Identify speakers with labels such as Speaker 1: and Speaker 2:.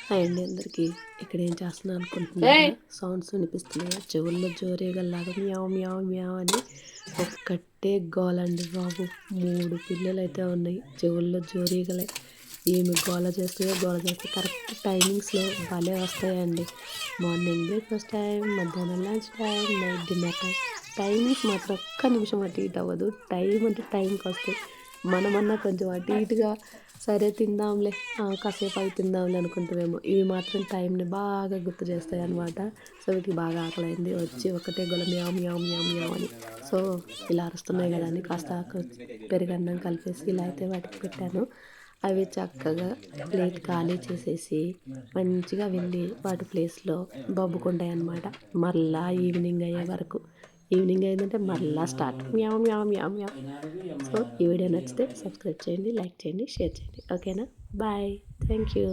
Speaker 1: Hi అండి అందరికీ. ఇక్కడ ఏం చేస్తున్నాను అనుకుంటున్నారా? సౌండ్స్ వినిపిస్తున్నాయా? చెవుల్లో జోరీగల్లాగా మ్యావ్ మ్యావ్ మ్యావ్ అని ఒక్కటే గోలండి బాబు. 3 పిల్లలైతే ఉన్నాయి. చెవుల్లో జోరీగలే. ఏమి గోల చేస్తాయో కరెక్ట్ టైమింగ్స్లో భలే వస్తాయండి. మార్నింగ్ బ్రేక్ఫాస్ట్ టైం, మధ్యాహ్నం lunch time, night dinner time. Timings మాత్రం ఒక్క నిమిషం అటు ఇటు అవ్వదు. టైం అంటే టైంకి వస్తాయి. మనమన్నా కొంచెం అటు ఇటుగా సరే తిందాంలే, కాసేపు అవి తిందాంలే అనుకుంటామేమో. ఇవి మాత్రం టైంని బాగా గుర్తు చేస్తాయి అన్నమాట. సో వీటికి బాగా ఆకలైంది. వచ్చి ఒకటే గోల మ్యావ్ మ్యావ్ మ్యావ్ మ్యావ్ అని. సో ఇలా అరుస్తున్నాయి కదా అని కాస్త పెరుగన్నం కలిపేసి ఇలా అయితే వాటికి పెట్టాను. అవి చక్కగా ప్లేట్ ఖాళీ చేసేసి మంచిగా వెళ్ళి వాటి ప్లేస్లో బబ్బుకుంటాయి అన్నమాట. మళ్ళా ఈవినింగ్ అయ్యే వరకు. ఈవినింగ్ అయిందంటే మళ్ళీ స్టార్ట్ మ్యావ్ మ్యావ్ మ్యావ్ మ్యావ్. సో ఈ వీడియో నచ్చితే సబ్స్క్రైబ్ చేయండి, లైక్ చేయండి, షేర్ చేయండి. ఓకేనా? బాయ్. Thank you.